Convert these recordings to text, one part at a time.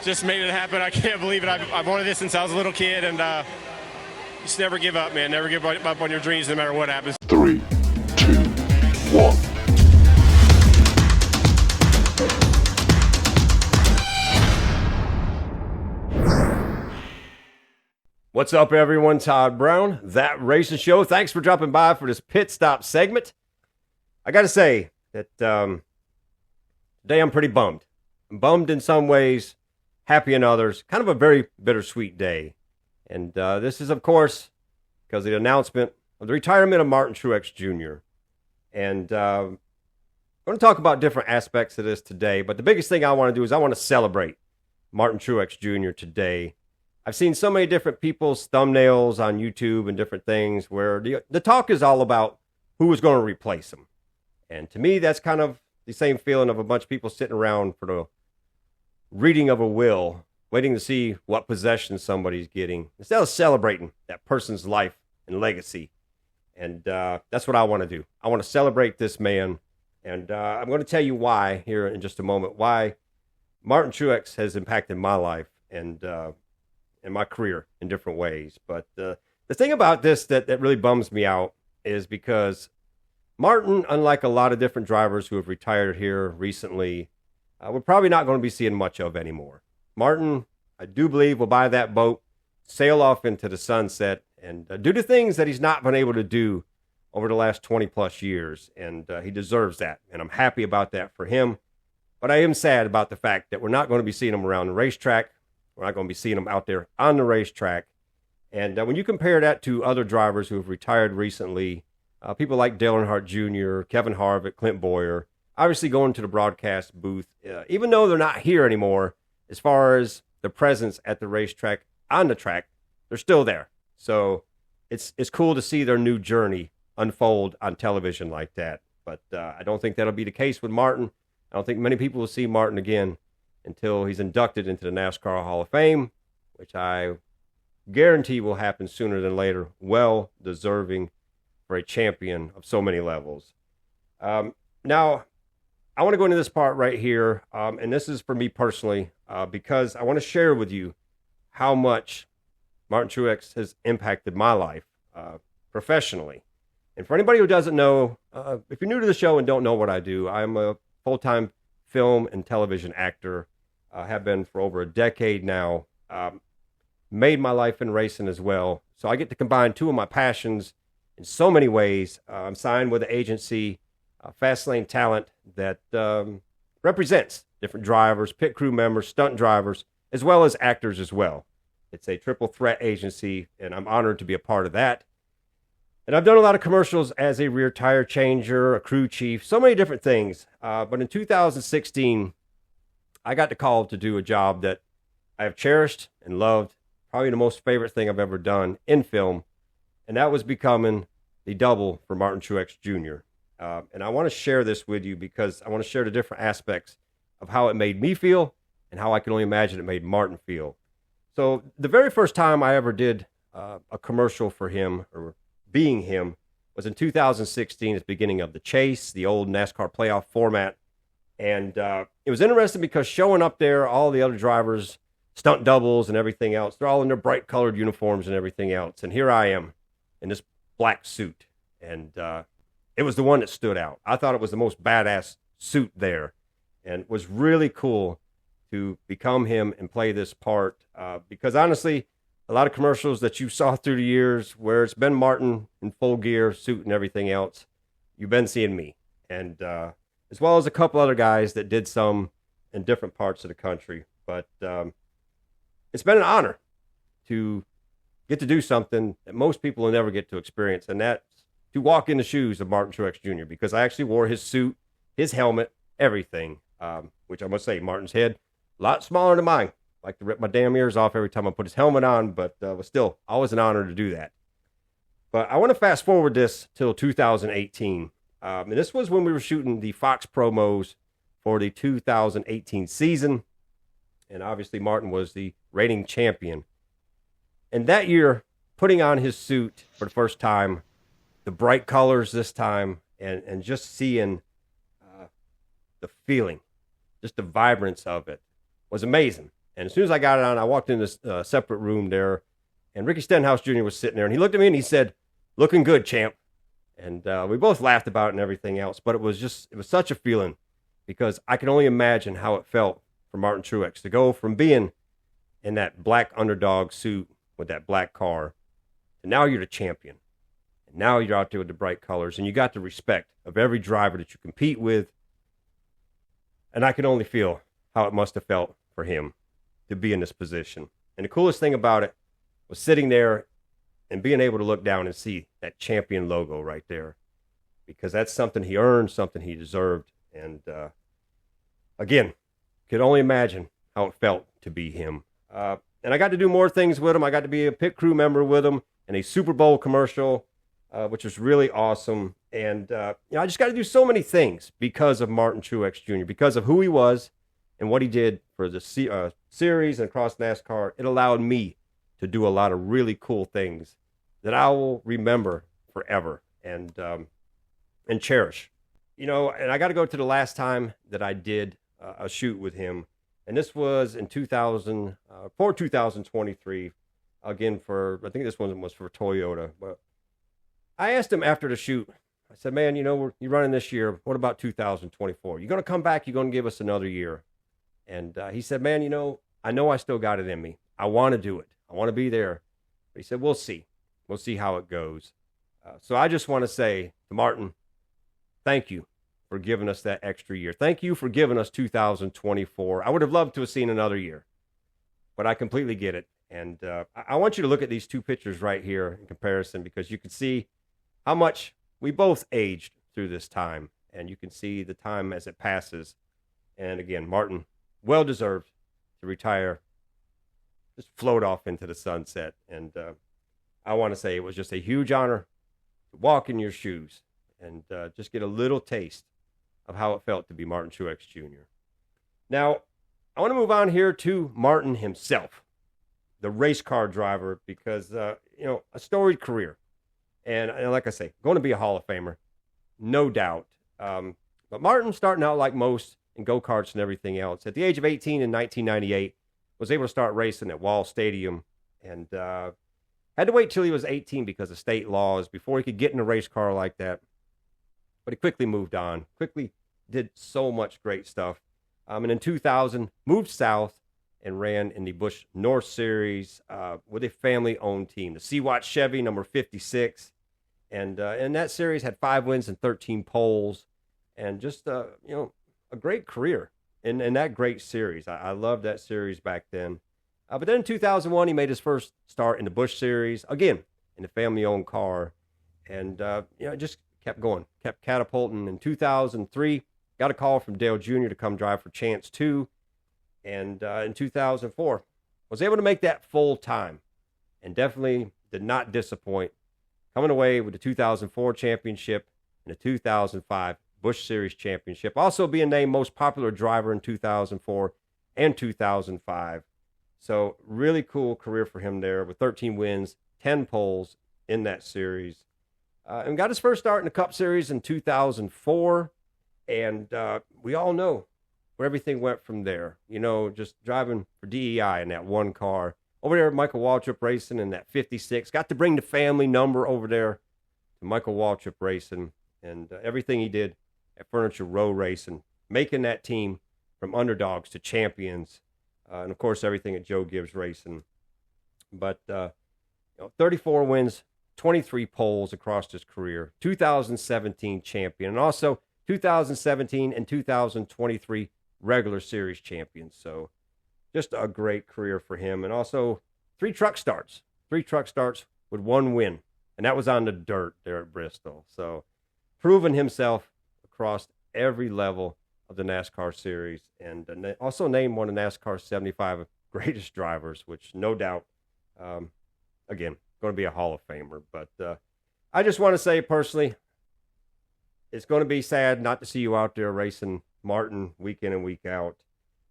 just made it happen. I can't believe it. I've wanted this since I was a little kid, and just never give up, man. Never give up on your dreams, no matter what happens. 3, 2, 1. What's up, everyone? Todd Brown, That Racing Show. Thanks for dropping by for this pit stop segment. I got to say that today I'm pretty bummed. I'm bummed in some ways, happy in others. Kind of a very bittersweet day. And this is, of course, because of the announcement of the retirement of Martin Truex Jr. And I'm going to talk about different aspects of this today. But the biggest thing I want to do is I want to celebrate Martin Truex Jr. today. I've seen so many different people's thumbnails on YouTube and different things where the talk is all about who was going to replace him. And to me, that's kind of the same feeling of a bunch of people sitting around for the reading of a will, waiting to see what possession somebody's getting, instead of celebrating that person's life and legacy. And that's what I want to do. I want to celebrate this man. And I'm going to tell you why here in just a moment, why Martin Truex has impacted my life and my career in different ways. But the thing about this that really bums me out is because Martin, unlike a lot of different drivers who have retired here recently, we're probably not going to be seeing much of anymore. Martin, I do believe, will buy that boat, sail off into the sunset, and do the things that he's not been able to do over the last 20 plus years. And he deserves that. And I'm happy about that for him. But I am sad about the fact that we're not going to be seeing him around the racetrack. We're not going to be seeing him out there on the racetrack. And when you compare that to other drivers who have retired recently, people like Dale Earnhardt Jr., Kevin Harvick, Clint Boyer, obviously going to the broadcast booth, even though they're not here anymore, as far as the presence at the racetrack, on the track, they're still there. So it's cool to see their new journey unfold on television like that. But I don't think that'll be the case with Martin. I don't think many people will see Martin again until he's inducted into the NASCAR Hall of Fame, which I guarantee will happen sooner than later. Well deserving for a champion of so many levels. Now, I want to go into this part right here, and this is for me personally, because I want to share with you how much Martin Truex has impacted my life professionally. And for anybody who doesn't know, if you're new to the show and don't know what I do, I'm a full-time film and television actor. Have been for over a decade now. Made my life in racing as well. So I get to combine two of my passions in so many ways. I'm signed with an agency, Fast Lane Talent, that represents different drivers, pit crew members, stunt drivers, as well as actors as well. It's a triple threat agency, and I'm honored to be a part of that. And I've done a lot of commercials as a rear tire changer, a crew chief, so many different things. But in 2016, I got the call to do a job that I have cherished and loved, probably the most favorite thing I've ever done in film, and that was becoming the double for Martin Truex Jr. And I want to share this with you because I want to share the different aspects of how it made me feel and how I can only imagine it made Martin feel. So the very first time I ever did a commercial for him, or being him, was in 2016 at the beginning of the Chase, the old NASCAR playoff format. And it was interesting because showing up there, all the other drivers, stunt doubles and everything else, they're all in their bright colored uniforms and everything else. And here I am in this black suit. And it was the one that stood out. I thought it was the most badass suit there. And it was really cool to become him and play this part. Because honestly, a lot of commercials that you saw through the years where it's been Martin in full gear, suit and everything else, you've been seeing me. And as well as a couple other guys that did some in different parts of the country. But it's been an honor to get to do something that most people will never get to experience, and that's to walk in the shoes of Martin Truex Jr., because I actually wore his suit, his helmet, everything, which I must say, Martin's head, a lot smaller than mine. I like to rip my damn ears off every time I put his helmet on, but it was still always an honor to do that. But I want to fast forward this till 2018. And this was when we were shooting the Fox promos for the 2018 season. And obviously Martin was the reigning champion. And that year, putting on his suit for the first time, the bright colors this time, and just seeing the feeling, just the vibrance of it was amazing. And as soon as I got it on, I walked in this separate room there, and Ricky Stenhouse Jr. was sitting there, and he looked at me and he said, "Looking good, champ." And we both laughed about it and everything else, but it was such a feeling, because I can only imagine how it felt for Martin Truex to go from being in that black underdog suit with that black car to now you're the champion. And now you're out there with the bright colors, and you got the respect of every driver that you compete with. And I can only feel how it must have felt for him to be in this position. And the coolest thing about it was sitting there and being able to look down and see that champion logo right there, because that's something he earned, something he deserved. And again, could only imagine how it felt to be him. And I got to do more things with him. I got to be a pit crew member with him in a Super Bowl commercial, which was really awesome. And I just got to do so many things because of Martin Truex Jr., because of who he was and what he did for the series and across NASCAR. It allowed me to do a lot of really cool things that I will remember forever and cherish. And I got to go to the last time that I did a shoot with him, and this was in 2023. Again, I think this one was for Toyota. But I asked him after the shoot. I said, "Man, you're running this year. What about 2024? You're going to come back? You're going to give us another year?" And he said, "Man, I know I still got it in me. I want to do it. I want to be there." But he said, "We'll see. We'll see how it goes." So I just want to say to Martin, thank you for giving us that extra year. Thank you for giving us 2024. I would have loved to have seen another year, but I completely get it. And I want you to look at these two pictures right here in comparison, because you can see how much we both aged through this time, and you can see the time as it passes. And again, Martin, well deserved to retire, just float off into the sunset. And I want to say it was just a huge honor to walk in your shoes and just get a little taste of how it felt to be Martin Truex Jr. Now, I want to move on here to Martin himself, the race car driver, because, a storied career. And like I say, going to be a Hall of Famer, no doubt. But Martin, starting out like most in go-karts and everything else, at the age of 18 in 1998, was able to start racing at Wall Stadium, and had to wait till he was 18 because of state laws before he could get in a race car like that. But he quickly moved on, quickly did so much great stuff. And in 2000, moved south and ran in the Busch North Series with a family-owned team, the Sea-Watch Chevy number 56. And that series had 5 wins and 13 poles, and just a great career in that great series. I loved that series back then. But then in 2001, he made his first start in the Busch Series, again, in a family-owned car. And, just kept going, kept catapulting. In 2003, got a call from Dale Jr. to come drive for Chance 2. And in 2004, was able to make that full time, and definitely did not disappoint, coming away with the 2004 championship and the 2005 Busch Series championship. Also being named most popular driver in 2004 and 2005. So really cool career for him there, with 13 wins, 10 poles in that series. And got his first start in the Cup Series in 2004. And we all know where everything went from there. Just driving for DEI in that one car. Over there at Michael Waltrip Racing in that 56. Got to bring the family number over there to Michael Waltrip Racing. And everything he did at Furniture Row Racing, making that team from underdogs to champions. And, of course, everything at Joe Gibbs Racing. But 34 wins, 23 poles across his career. 2017 champion. And also 2017 and 2023 regular series champions. So just a great career for him. And also 3 truck starts with 1 win. And that was on the dirt there at Bristol. So proven himself across every level of the NASCAR series, and also named one of NASCAR's 75 greatest drivers, which no doubt, again, going to be a Hall of Famer. But I just want to say personally, it's going to be sad not to see you out there racing Martin week in and week out.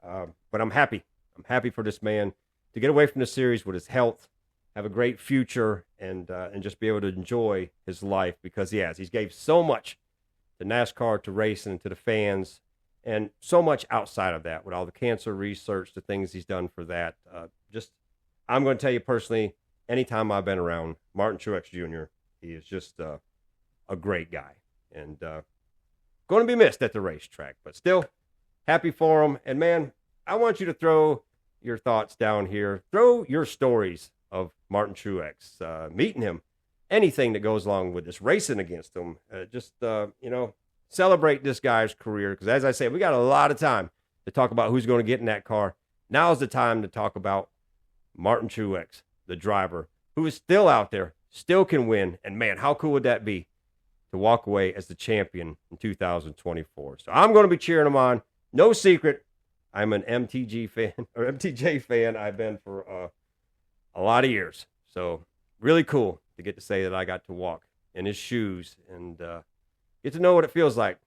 But I'm happy. I'm happy for this man to get away from the series with his health, have a great future, and just be able to enjoy his life, because he gave so much to NASCAR, to racing, and to the fans, and so much outside of that with all the cancer research, the things he's done for that. I'm going to tell you personally, anytime I've been around Martin Truex Jr., he is just a great guy, and going to be missed at the racetrack, but still happy for him. And man, I want you to throw your thoughts down here. Throw your stories of Martin Truex, meeting him, anything that goes along with this, racing against him. Celebrate this guy's career, because as I say, we got a lot of time to talk about who's going to get in that car. Now's the time to talk about Martin Truex, the driver, who is still out there, still can win. And man, how cool would that be to walk away as the champion in 2024? So I'm going to be cheering him on. No secret, I'm an MTJ fan. I've been for a lot of years. So really cool to get to say that I got to walk in his shoes and get to know what it feels like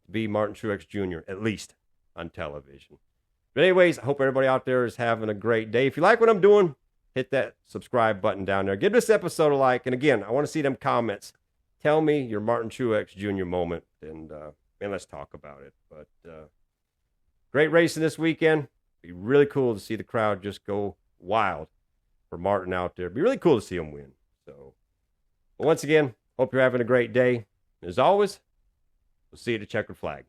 to be Martin Truex Jr., at least on television. But anyways, I hope everybody out there is having a great day. If you like what I'm doing, hit that subscribe button down there. Give this episode a like. And again, I want to see them comments. Tell me your Martin Truex Jr. moment, and let's talk about it. But great racing this weekend. Be really cool to see the crowd just go wild for Martin out there. Be really cool to see him win. So, but once again, hope you're having a great day. As always, we'll see you at the checkered flag.